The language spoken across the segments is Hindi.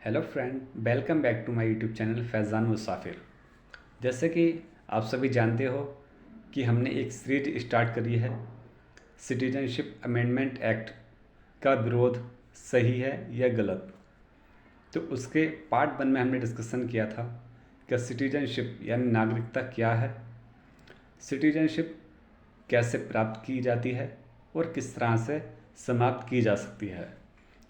Hello friend, welcome back to my YouTube channel Faizan Musafir. जैसे कि आप सभी जानते हो कि हमने एक सीरीज स्टार्ट करी है, सिटीजनशिप अमेंडमेंट एक्ट का विरोध सही है या गलत। तो उसके पार्ट 1 में हमने डिस्कशन किया था कि सिटीजनशिप यानी नागरिकता क्या है, सिटीजनशिप कैसे प्राप्त की जाती है और किस तरह से समाप्त की जा सकती है,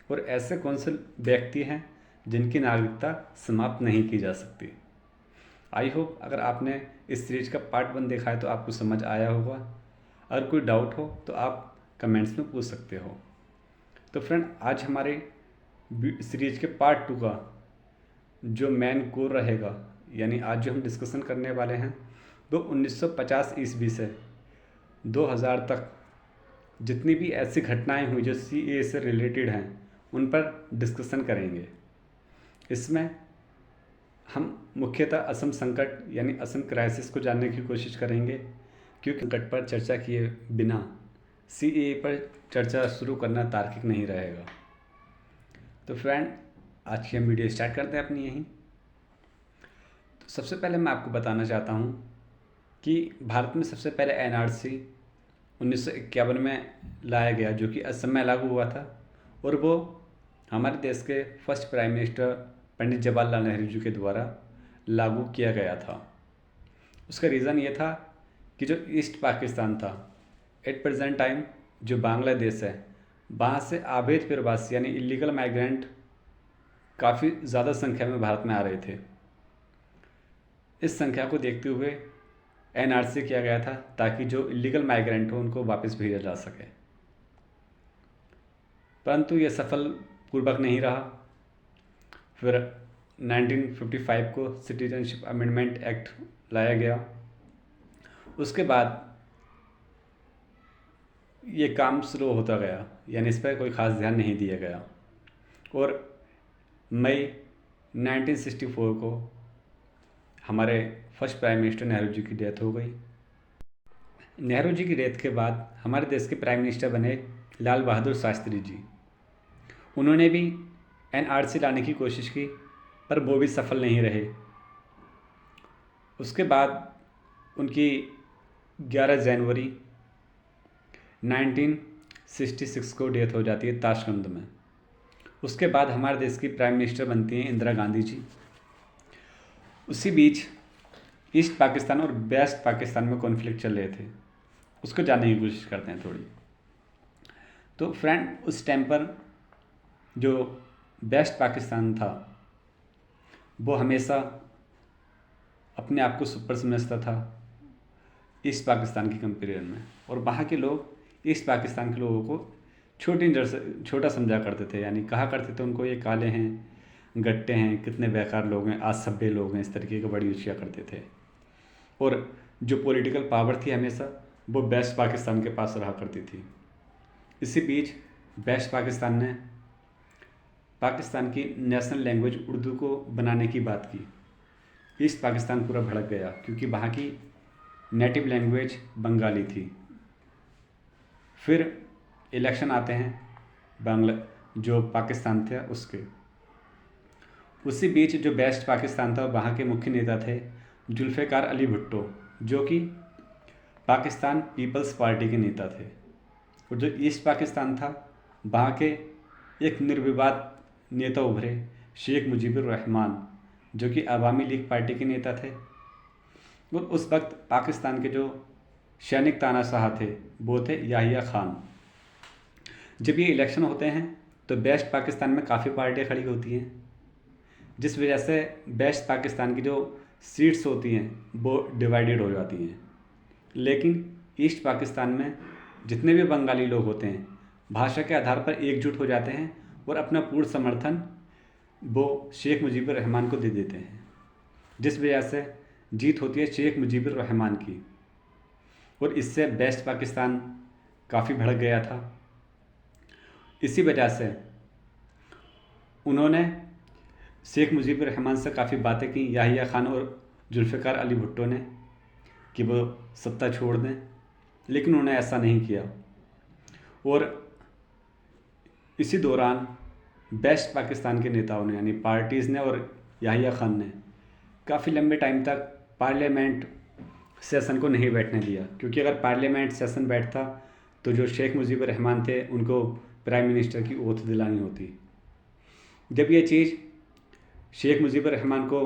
और ऐसे कौन से व्यक्ति हैं जिनकी नागरिकता समाप्त नहीं की जा सकती। आई होप अगर आपने इस सीरीज का पार्ट 1 देखा है तो आपको समझ आया होगा। अगर कोई डाउट हो तो आप कमेंट्स में पूछ सकते हो। तो फ्रेंड, आज हमारे सीरीज के पार्ट 2 का जो मेन कोर रहेगा, यानी आज जो हम डिस्कशन करने वाले हैं, वो 1950 ईस्वी से 2000 तक जितनी भी ऐसी घटनाएं हुई जो सीए से रिलेटेड हैं उन पर डिस्कशन करेंगे। इसमें हम मुख्यतः असम संकट यानी असम क्राइसिस को जानने की कोशिश करेंगे, क्योंकि संकट पर चर्चा किए बिना सीए पर चर्चा शुरू करना तार्किक नहीं रहेगा। तो फ्रेंड, आज की हम वीडियो स्टार्ट करते हैं अपनी यहीं। तो सबसे पहले मैं आपको बताना चाहता हूँ कि भारत में सबसे पहले एनआरसी 1951 में लाया गया, जो कि असम में लागू हुआ था, और वो हमारे देश के first prime minister Pandit Jawaharlal Nehru ji के द्वारा लागू किया गया था। उसका रीज़न ये था कि जो ईस्ट पाकिस्तान था, एट प्रेजेंट टाइम जो बांग्लादेश है, वहाँ से अवैध प्रवासी यानी इलीगल माइग्रेंट काफ़ी ज़्यादा संख्या में भारत में आ रहे थे। इस संख्या को देखते हुए एनआरसी किया गया था ताकि जो इलीगल माइग्रेंट हो उनको वापस भेजा जा सके, परंतु ये सफल पूर्वक नहीं रहा। फिर 1955 को सिटीजनशिप अमेंडमेंट एक्ट लाया गया। उसके बाद ये काम स्लो होता गया, यानी इस पर कोई ख़ास ध्यान नहीं दिया गया, और मई 1964 को हमारे first prime minister Nehru ji की डेथ हो गई। नेहरू जी की डेथ के बाद हमारे देश के प्राइम मिनिस्टर बने लाल बहादुर शास्त्री जी। उन्होंने भी एनआरसी लाने की कोशिश की, पर वो भी सफल नहीं रहे। उसके बाद उनकी 11 जनवरी 1966 को डेथ हो जाती है ताशकंद में। उसके बाद हमारे देश की प्राइम मिनिस्टर बनती हैं इंदिरा गांधी जी। उसी बीच ईस्ट पाकिस्तान और वेस्ट पाकिस्तान में कॉन्फ्लिक्ट चल रहे थे, उसको जानने की कोशिश करते हैं थोड़ी। तो फ्रेंड, उस टाइम पर जो वेस्ट पाकिस्तान था वो हमेशा अपने आप को सुपर समझता था ईस्ट पाकिस्तान की कंपेरिजन में, और वहाँ के लोग ईस्ट पाकिस्तान के लोगों को छोटी नज़र से छोटा समझा करते थे, यानी कहा करते थे उनको ये काले हैं, गट्टे हैं, कितने बेकार लोग हैं, असभ्य लोग हैं, इस तरीके का बड़ी यूज किया करते थे। और जो पॉलिटिकल पावर थी हमेशा वो वेस्ट पाकिस्तान के पास रहा करती थी। इसी बीच वेस्ट पाकिस्तान ने पाकिस्तान की नेशनल लैंग्वेज उर्दू को बनाने की बात की। ईस्ट पाकिस्तान पूरा भड़क गया क्योंकि वहाँ की नेटिव लैंग्वेज बंगाली थी। फिर इलेक्शन आते हैं बांग्ला जो पाकिस्तान थे उसके। उसी बीच जो वेस्ट पाकिस्तान था वहाँ के मुख्य नेता थे जुल्फ़िकार अली भुट्टो, जो कि पाकिस्तान पीपल्स पार्टी के नेता थे। और जो ईस्ट पाकिस्तान था वहाँ के एक निर्विवाद नेता उभरे शेख मुजीबुर रहमान, जो कि अवामी लीग पार्टी के नेता थे। और उस वक्त पाकिस्तान के जो सैनिक तानाशाह थे वो थे याहिया खान। जब ये इलेक्शन होते हैं तो वेस्ट पाकिस्तान में काफ़ी पार्टियाँ खड़ी होती हैं, जिस वजह से वेस्ट पाकिस्तान की जो सीट्स होती हैं वो डिवाइडेड हो जाती हैं। लेकिन ईस्ट पाकिस्तान में जितने भी बंगाली लोग होते हैं भाषा के आधार पर एकजुट हो जाते हैं और अपना पूर्ण समर्थन वो शेख मुजीबुर रहमान को दे देते हैं, जिस वजह से जीत होती है शेख मुजीबुर रहमान की। और इससे वेस्ट पाकिस्तान काफ़ी भड़क गया था। इसी वजह से उन्होंने शेख मुजीबुर रहमान से काफ़ी बातें की, याहिया खान और जुल्फ़िकार अली भुट्टो ने, कि वो सत्ता छोड़ दें, लेकिन उन्होंने ऐसा नहीं किया। और इसी दौरान बेस्ट पाकिस्तान के नेताओं ने यानी पार्टीज़ ने और याहिया खान ने काफ़ी लंबे टाइम तक पार्लियामेंट सेशन को नहीं बैठने दिया, क्योंकि अगर पार्लियामेंट सेशन बैठता तो जो शेख मुजीबुर रहमान थे उनको प्राइम मिनिस्टर की ओथ दिलानी होती। जब ये चीज़ शेख मुजीबुर रहमान को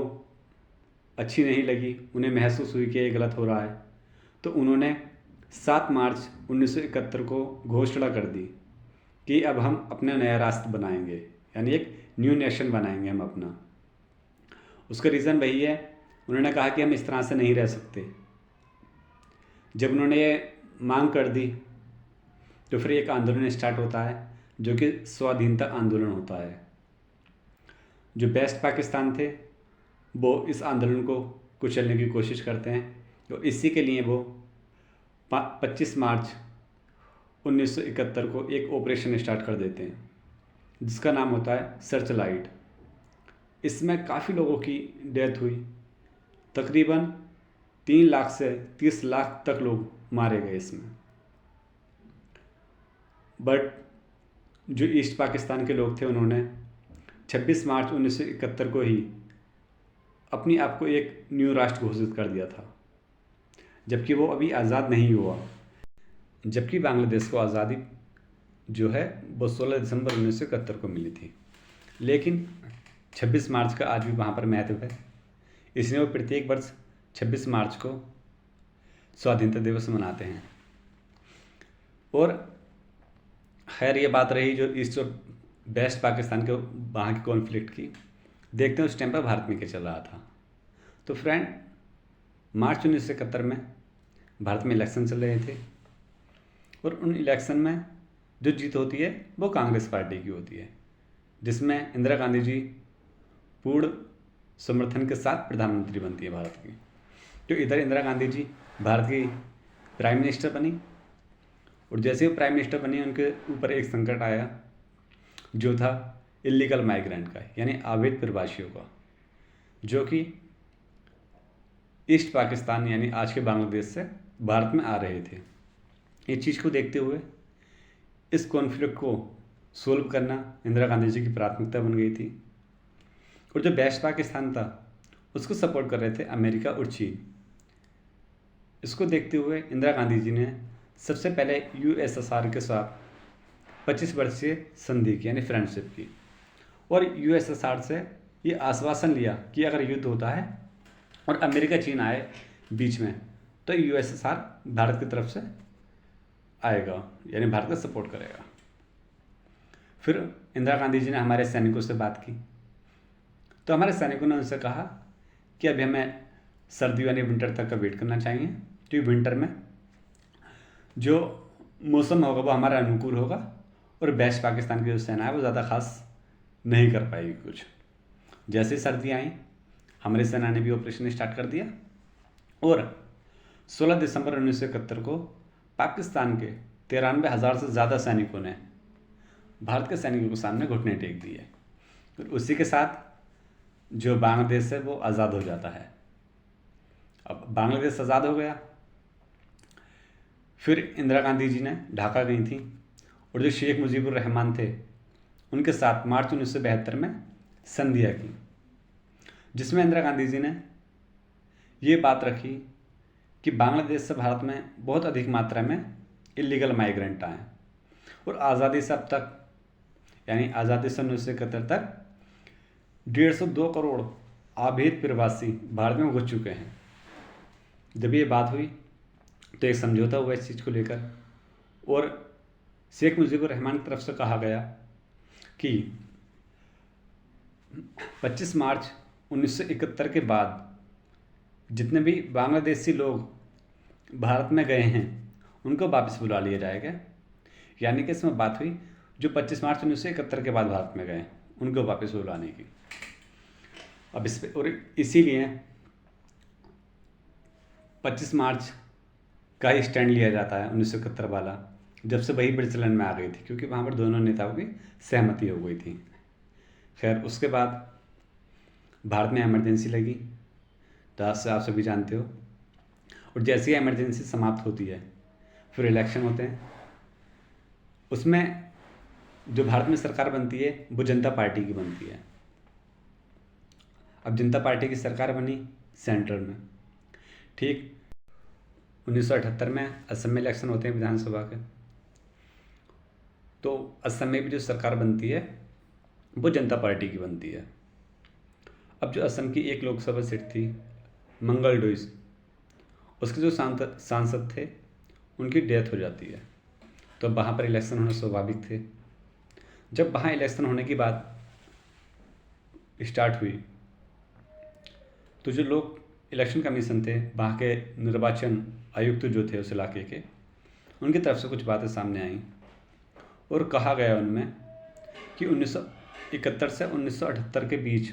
अच्छी नहीं लगी, उन्हें महसूस हुई कि ये गलत हो रहा है, तो उन्होंने 7 मार्च 1971 को घोषणा कर दी कि अब हम अपना नया राष्ट्र बनाएंगे, यानी एक न्यू नेशन बनाएंगे हम अपना। उसका रीज़न वही है, उन्होंने कहा कि हम इस तरह से नहीं रह सकते। जब उन्होंने ये मांग कर दी तो फिर एक आंदोलन स्टार्ट होता है जो कि स्वाधीनता आंदोलन होता है। जो बेस्ट पाकिस्तान थे वो इस आंदोलन को कुचलने की कोशिश करते हैं, तो इसी के लिए वो 25 मार्च 1971 को एक ऑपरेशन स्टार्ट कर देते हैं जिसका नाम होता है सर्च लाइट। इसमें काफ़ी लोगों की डेथ हुई, तकरीबन 3 लाख से 30 लाख तक लोग मारे गए इसमें। बट जो ईस्ट पाकिस्तान के लोग थे उन्होंने 26 मार्च 1971 को ही अपनी आप को एक न्यू राष्ट्र घोषित कर दिया था, जबकि वो अभी आज़ाद नहीं हुआ। जबकि बांग्लादेश को आज़ादी जो है वो 16 दिसंबर 1971 को मिली थी, लेकिन 26 मार्च का आज भी वहाँ पर महत्व है, इसलिए वो प्रत्येक वर्ष 26 मार्च को स्वाधीनता दिवस मनाते हैं। और खैर ये बात रही जो ईस्ट और वेस्ट पाकिस्तान के वहाँ की कॉन्फ्लिक्ट की। देखते हैं उस टाइम पर भारत में क्या चल रहा था। तो फ्रेंड, मार्च 1971 में भारत में इलेक्शन चल रहे थे और उन इलेक्शन में जो जीत होती है वो कांग्रेस पार्टी की होती है, जिसमें इंदिरा गांधी जी पूर्ण समर्थन के साथ प्रधानमंत्री बनती है भारत की। तो इधर इंदिरा गांधी जी भारत की प्राइम मिनिस्टर बनी, और जैसे ही प्राइम मिनिस्टर बनी उनके ऊपर एक संकट आया जो था इलीगल माइग्रेंट का, यानी अवैध प्रवासियों का, जो कि ईस्ट पाकिस्तान यानी आज के बांग्लादेश से भारत में आ रहे थे। ये चीज़ को देखते हुए इस कॉन्फ्लिक्ट को सोल्व करना इंदिरा गांधी जी की प्राथमिकता बन गई थी। और जो वेस्ट पाकिस्तान था उसको सपोर्ट कर रहे थे अमेरिका और चीन। इसको देखते हुए इंदिरा गांधी जी ने सबसे पहले यूएसएसआर के साथ 25 वर्षीय संधि की, यानी फ्रेंडशिप की, और यूएसएसआर से ये आश्वासन लिया कि अगर युद्ध होता है और अमेरिका चीन आए बीच में तो यूएसएसआर भारत की तरफ से आएगा, यानी भारत का सपोर्ट करेगा। फिर इंदिरा गांधी जी ने हमारे सैनिकों से बात की, तो हमारे सैनिकों ने उनसे कहा कि अभी हमें सर्दी यानी विंटर तक का वेट करना चाहिए, क्योंकि विंटर में जो मौसम होगा वो हमारा अनुकूल होगा और वेस्ट पाकिस्तान की जो सेना है वो ज़्यादा खास नहीं कर पाएगी कुछ। जैसे सर्दी आई हमारी सेना ने भी ऑपरेशन स्टार्ट कर दिया और 16 दिसंबर 1971 को पाकिस्तान के 93,000 से ज़्यादा सैनिकों ने भारत के सैनिकों के सामने घुटने टेक दिए, और उसी के साथ जो बांग्लादेश है वो आज़ाद हो जाता है। अब बांग्लादेश आज़ाद हो गया। फिर इंदिरा गांधी जी ने ढाका गई थी और जो शेख मुजीबुर रहमान थे उनके साथ मार्च 1972 में संधियाँ की, जिसमें इंदिरा गांधी जी ने ये बात रखी कि बांग्लादेश से भारत में बहुत अधिक मात्रा में इलीगल माइग्रेंट आए और आज़ादी से अब तक, यानी आज़ादी से 1971 तक 150 करोड़ अवैध प्रवासी भारत में घुस चुके हैं। जब ये बात हुई तो एक समझौता हुआ इस चीज़ को लेकर, और शेख मुजीबुर रहमान की तरफ से कहा गया कि 25 मार्च 1971 के बाद जितने भी बांग्लादेशी लोग भारत में गए हैं उनको वापस बुला लिया जाएगा। यानी कि इसमें बात हुई जो 25 मार्च 1971 के बाद भारत में गए उनको वापस बुलाने की। अब इस पे और इसीलिए 25 मार्च का ही स्टैंड लिया जाता है 1971 वाला, जब से वही ब्रिजलैंड में आ गई थी, क्योंकि वहाँ पर दोनों नेताओं की सहमति हो गई थी। खैर उसके बाद भारत में इमरजेंसी लगी, तो आप सभी जानते हो, और जैसे ही इमरजेंसी समाप्त होती है फिर इलेक्शन होते हैं। उसमें जो भारत में सरकार बनती है वो जनता पार्टी की बनती है। अब जनता पार्टी की सरकार बनी सेंट्रल में, ठीक। 1978 में असम में इलेक्शन होते हैं विधानसभा के, तो असम में भी जो सरकार बनती है वो जनता पार्टी की बनती है। अब जो असम की एक लोकसभा सीट थी मंगलडोई, उसके जो सांसद थे उनकी डेथ हो जाती है, तो वहाँ पर इलेक्शन होना स्वाभाविक थे। जब वहाँ इलेक्शन होने की बात स्टार्ट हुई तो जो लोग इलेक्शन कमीशन थे, वहाँ के निर्वाचन आयुक्त जो थे उस इलाके के, उनकी तरफ से कुछ बातें सामने आईं और कहा गया उनमें कि 1971 से 1978 के बीच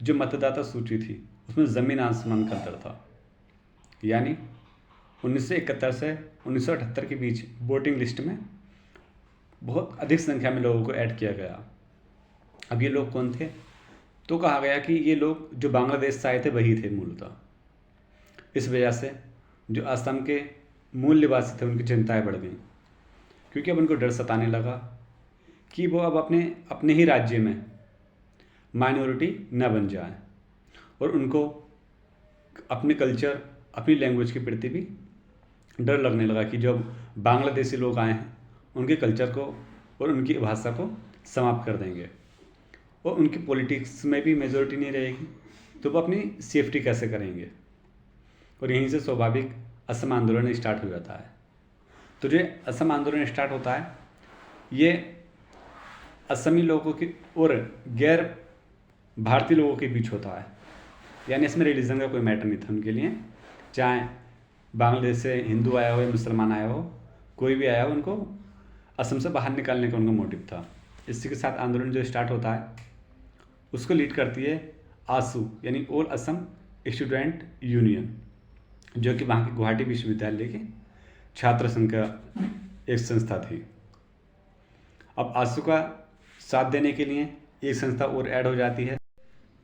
जो मतदाता सूची थी उसमें ज़मीन आसमान का अंतर था। यानी 1971 से 1978 के बीच वोटिंग लिस्ट में बहुत अधिक संख्या में लोगों को ऐड किया गया। अब ये लोग कौन थे? तो कहा गया कि ये लोग जो बांग्लादेश से आए थे वही थे मूलतः। इस वजह से जो असम के मूल निवासी थे उनकी चिंताएं बढ़ गईं, क्योंकि अब उनको डर सताने लगा कि वो अब अपने अपने ही राज्य में माइनॉरिटी न बन जाए, और उनको अपने कल्चर, अपनी लैंग्वेज के प्रति भी डर लगने लगा कि जब बांग्लादेशी लोग आए हैं उनके कल्चर को और उनकी भाषा को समाप्त कर देंगे, और उनकी पॉलिटिक्स में भी मेजॉरिटी नहीं रहेगी, तो वो अपनी सेफ्टी कैसे करेंगे। और यहीं से स्वाभाविक असम आंदोलन स्टार्ट हो जाता है। तो जो असम आंदोलन स्टार्ट होता है ये असमी लोगों की और गैर भारतीय लोगों के बीच होता है। यानी इसमें रिलीजन का कोई मैटर नहीं था उनके लिए, चाहे बांग्लादेश से हिंदू आया हो या मुसलमान आया हो, कोई भी आया हो, उनको असम से बाहर निकालने का उनका मोटिव था। इसी के साथ आंदोलन जो स्टार्ट होता है उसको लीड करती है आसू, यानी ऑल असम स्टूडेंट यूनियन, जो कि वहाँ के गुवाहाटी विश्वविद्यालय के छात्र संघ का एक संस्था थी। अब आसू का साथ देने के लिए एक संस्था और ऐड हो जाती है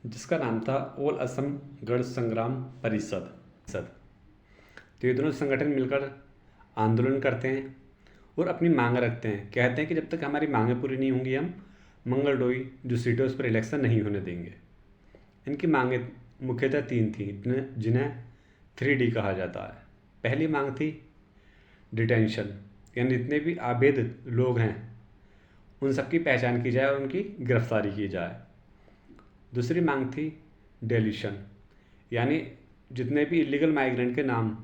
जिसका नाम था ऑल असम गण संग्राम परिषद। तो ये दोनों संगठन मिलकर आंदोलन करते हैं और अपनी मांग रखते हैं। कहते हैं कि जब तक हमारी मांगें पूरी नहीं होंगी हम मंगलडोई जो सीट है उस पर इलेक्शन नहीं होने देंगे। इनकी मांगें मुख्यतः 3 थी जिन्हें 3D कहा जाता है। पहली मांग थी डिटेंशन, यानी जितने भी अवैध लोग हैं उन सबकी पहचान की जाए और उनकी गिरफ्तारी की जाए। दूसरी मांग थी डेलीशन, यानी जितने भी इलीगल माइग्रेंट के नाम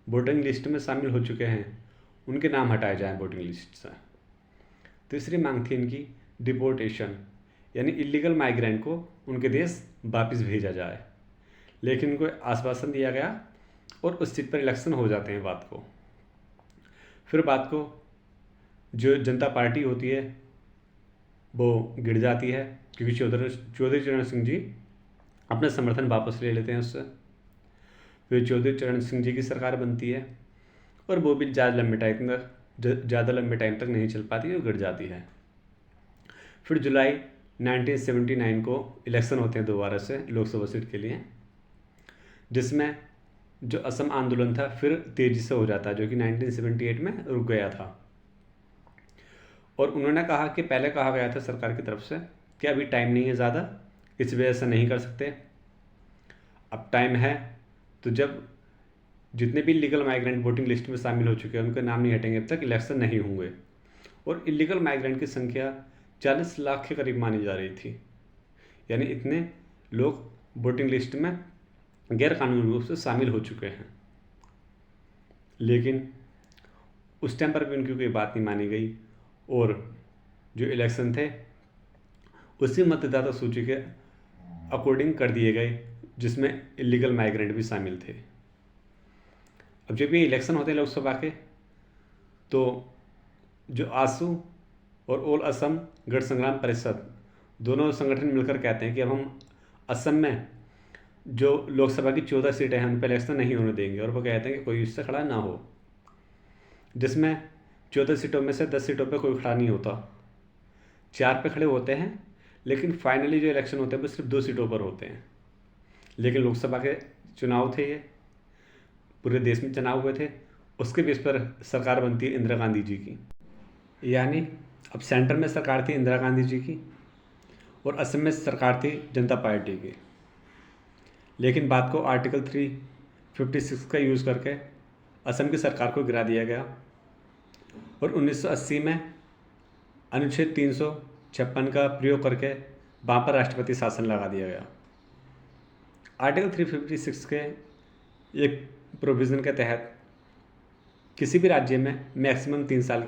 वोटिंग लिस्ट में शामिल हो चुके हैं उनके नाम हटाए जाएं वोटिंग लिस्ट से। तीसरी मांग थी इनकी डिपोर्टेशन, यानी इलीगल माइग्रेंट को उनके देश वापस भेजा जाए। लेकिन उनको आश्वासन दिया गया और उस सीट पर इलेक्शन हो जाते हैं बात को। फिर बात को जो जनता पार्टी होती है वो गिर जाती है, क्योंकि चौधरी चरण सिंह जी अपना समर्थन वापस ले लेते हैं उससे। फिर चौधरी चरण सिंह जी की सरकार बनती है और वो भी ज़्यादा लंबे टाइम तक नहीं चल पाती और गिर जाती है। फिर जुलाई 1979 को इलेक्शन होते हैं दोबारा से लोकसभा सीट के लिए, जिसमें जो असम आंदोलन था फिर तेज़ी से हो जाता है, जो कि 1978 में रुक गया था। और उन्होंने कहा कि पहले कहा गया था सरकार की तरफ से कि अभी टाइम नहीं है ज़्यादा, इस वजह से नहीं कर सकते। अब टाइम है तो जब जितने भी इलीगल माइग्रेंट वोटिंग लिस्ट में शामिल हो चुके हैं उनके नाम नहीं हटेंगे, अब तक इलेक्शन नहीं होंगे। और इलीगल माइग्रेंट की संख्या 40 लाख के करीब मानी जा रही थी, यानी इतने लोग वोटिंग लिस्ट में गैर कानूनी रूप से शामिल हो चुके हैं। लेकिन उस टाइम पर भी उनकी कोई बात नहीं मानी गई और जो इलेक्शन थे उसी मतदाता सूची के अकॉर्डिंग कर दिए गए जिसमें इलीगल माइग्रेंट भी शामिल थे। अब जब ये इलेक्शन होते हैं लोकसभा के, तो जो आसू और ऑल असम गण संग्राम परिषद दोनों संगठन मिलकर कहते हैं कि अब हम असम में जो लोकसभा की 14 सीटें हैं उन पर इलेक्शन नहीं होने देंगे, और वो कहते हैं कि कोई इससे खड़ा ना हो। जिसमें 14 सीटों में से 10 सीटों पे कोई खड़ा नहीं होता, 4 पे खड़े होते हैं, लेकिन फाइनली जो इलेक्शन होते हैं वो सिर्फ 2 सीटों पर होते हैं। लेकिन लोकसभा के चुनाव थे, ये पूरे देश में चुनाव हुए थे, उसके बेस पर सरकार बनती है इंदिरा गांधी जी की। यानी अब सेंटर में सरकार थी इंदिरा गांधी जी की और असम में सरकार थी जनता पार्टी की। लेकिन बात को आर्टिकल 356 का यूज़ करके असम की सरकार को गिरा दिया गया और 1980 में अनुच्छेद 356 का प्रयोग करके वहाँ पर राष्ट्रपति शासन लगा दिया गया। आर्टिकल 356 के एक प्रोविज़न के तहत किसी भी राज्य में मैक्सिमम 3 साल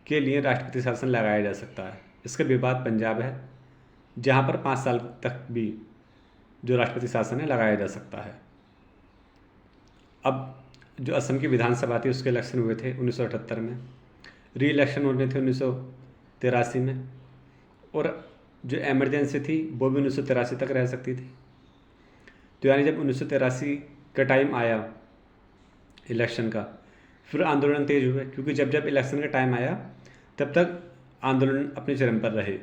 के लिए राष्ट्रपति शासन लगाया जा सकता है। इसका विवाद पंजाब है, जहाँ पर 5 साल तक भी जो राष्ट्रपति शासन है लगाया जा सकता है। अब जो असम की विधानसभा थी उसके इलेक्शन हुए थे 1978 में, री इलेक्शन होने थे 1983 में, और जो एमरजेंसी थी वो भी 1983 तक रह सकती थी। तो यानी जब 1983 का टाइम आया इलेक्शन का, फिर आंदोलन तेज हुए, क्योंकि जब जब इलेक्शन का टाइम आया तब तक आंदोलन अपने चरम पर रहे।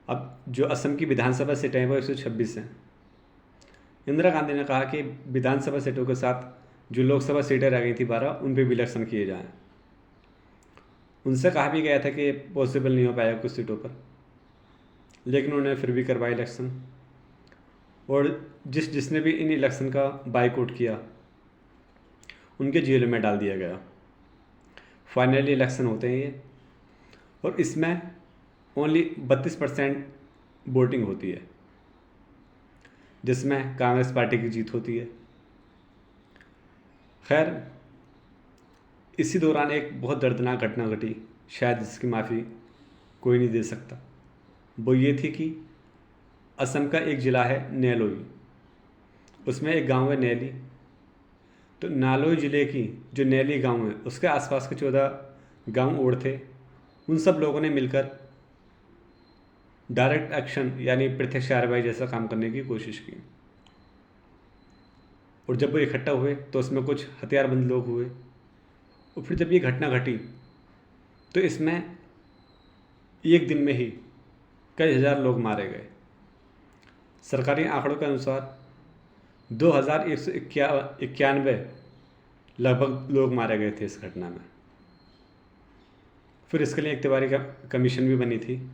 अब जो असम की विधानसभा सीटें हैं वो 126 हैं। इंदिरा गांधी ने कहा कि विधानसभा सीटों के साथ जो लोकसभा सीटें रह गई थी 12, उन पर भी इलेक्शन किए जाएं। उनसे कहा भी गया था कि पॉसिबल नहीं हो पाएगा कुछ सीटों पर, लेकिन उन्होंने फिर भी करवाया इलेक्शन, और जिसने भी इन इलेक्शन का बाइकआउट किया उनके जेल में डाल दिया गया। फाइनली इलेक्शन होते हैं ये, और इसमें ओनली 32% वोटिंग होती है, जिसमें कांग्रेस पार्टी की जीत होती है। खैर, इसी दौरान एक बहुत दर्दनाक घटना घटी, शायद इसकी माफ़ी कोई नहीं दे सकता। वो ये थी कि असम का एक ज़िला है नैलोई, उसमें एक गांव है नैली। तो नालोई ज़िले की जो नैली गांव है उसके आसपास के 14 गांव और थे। उन सब लोगों ने मिलकर डायरेक्ट एक्शन यानी प्रत्यक्ष कार्रवाई जैसा काम करने की कोशिश की, और जब वो इकट्ठा हुए तो उसमें कुछ हथियारबंद लोग हुए, और फिर जब ये घटना घटी तो इसमें एक दिन में ही कई हज़ार लोग मारे गए। सरकारी आंकड़ों के अनुसार 2191 लगभग लोग मारे गए थे इस घटना में। फिर इसके लिए एक तिवारी का कमीशन भी बनी थी,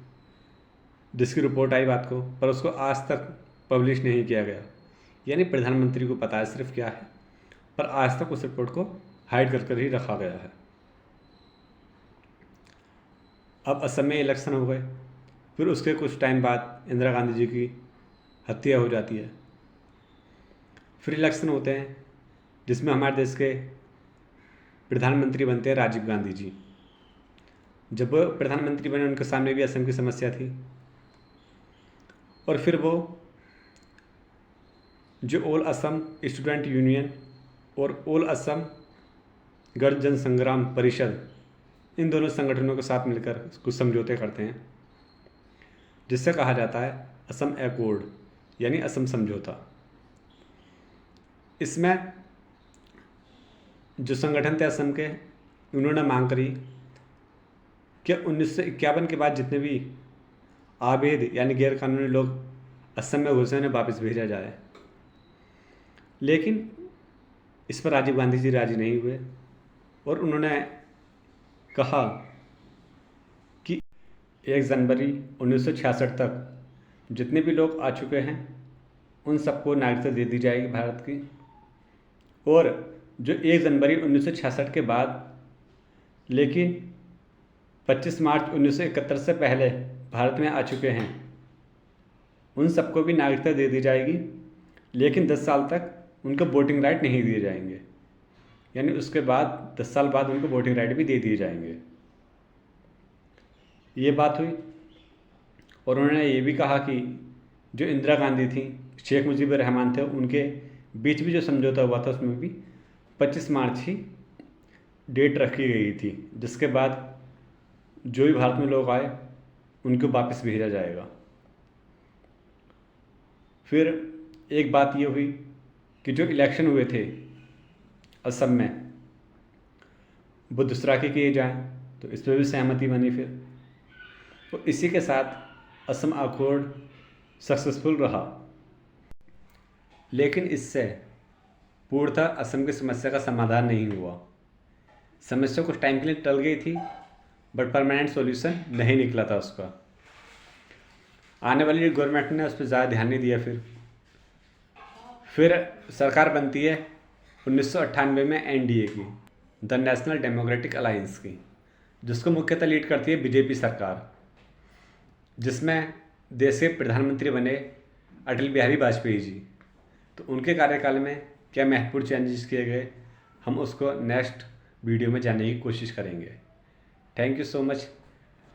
जिसकी रिपोर्ट आई बात को, पर उसको आज तक पब्लिश नहीं किया गया। यानी प्रधानमंत्री को पता है सिर्फ क्या है, पर आज तक उस रिपोर्ट को हाइड कर ही रखा गया है। अब असम में इलेक्शन हो गए, फिर उसके कुछ टाइम बाद इंदिरा गांधी जी की हत्या हो जाती है। फिर इलेक्शन होते हैं जिसमें हमारे देश के प्रधानमंत्री बनते हैं राजीव गांधी जी। जब वो प्रधानमंत्री बने उनके सामने भी असम की समस्या थी, और फिर वो जो ऑल असम स्टूडेंट यूनियन और ऑल असम गण जन संग्राम परिषद, इन दोनों संगठनों के साथ मिलकर कुछ समझौते करते हैं, जिससे कहा जाता है असम एकॉर्ड यानी असम समझौता। इसमें जो संगठन थे असम के, उन्होंने मांग करी कि 1951 के बाद जितने भी आबेद यानी गैर कानूनी लोग असम में घुसे उन्हें वापस भेजा जाए। लेकिन इस पर राजीव गांधी जी राजी नहीं हुए, और उन्होंने कहा कि 1 जनवरी 1966 तक जितने भी लोग आ चुके हैं उन सबको नागरिकता दे दी जाएगी भारत की, और जो 1 जनवरी 1966 के बाद लेकिन 25 मार्च 1971 से पहले भारत में आ चुके हैं उन सबको भी नागरिकता दे दी जाएगी, लेकिन 10 साल तक उनको वोटिंग राइट नहीं दिए जाएंगे। यानी उसके बाद 10 साल बाद उनको वोटिंग राइट भी दे दिए जाएंगे। ये बात हुई, और उन्होंने ये भी कहा कि जो इंदिरा गांधी थी, शेख मुजीबुर रहमान थे, उनके बीच भी जो समझौता हुआ था उसमें भी 25 मार्च ही डेट रखी गई थी, जिसके बाद जो भी भारत में लोग आए उनको वापस भेजा जाएगा। फिर एक बात ये हुई कि जो इलेक्शन हुए थे असम में वो दूसरा के किए जाएं, तो इस पर भी सहमति बनी। फिर तो इसी के साथ असम अकॉर्ड सक्सेसफुल रहा, लेकिन इससे पूर्णतः असम की समस्या का समाधान नहीं हुआ। समस्या कुछ टाइम के लिए टल गई थी, बट परमानेंट सॉल्यूशन नहीं निकला था उसका। आने वाली गवर्नमेंट ने उस पर ज़्यादा ध्यान नहीं दिया। फिर सरकार बनती है 1998 में एनडीए की, द नेशनल डेमोक्रेटिक अलायंस की, जिसको मुख्यतः लीड करती है बीजेपी सरकार, जिसमें देश के प्रधानमंत्री बने अटल बिहारी वाजपेयी जी। तो उनके कार्यकाल में क्या महत्वपूर्ण चेंजेस किए गए, हम उसको नेक्स्ट वीडियो में जानने की कोशिश करेंगे। Thank you so much.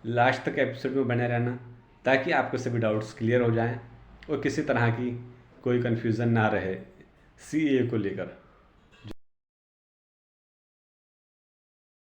Last तक एपिसोड में बने रहना ताकि आपको सभी डाउट्स क्लियर हो जाएं और किसी तरह की कोई कन्फ्यूज़न ना रहे सीए को लेकर।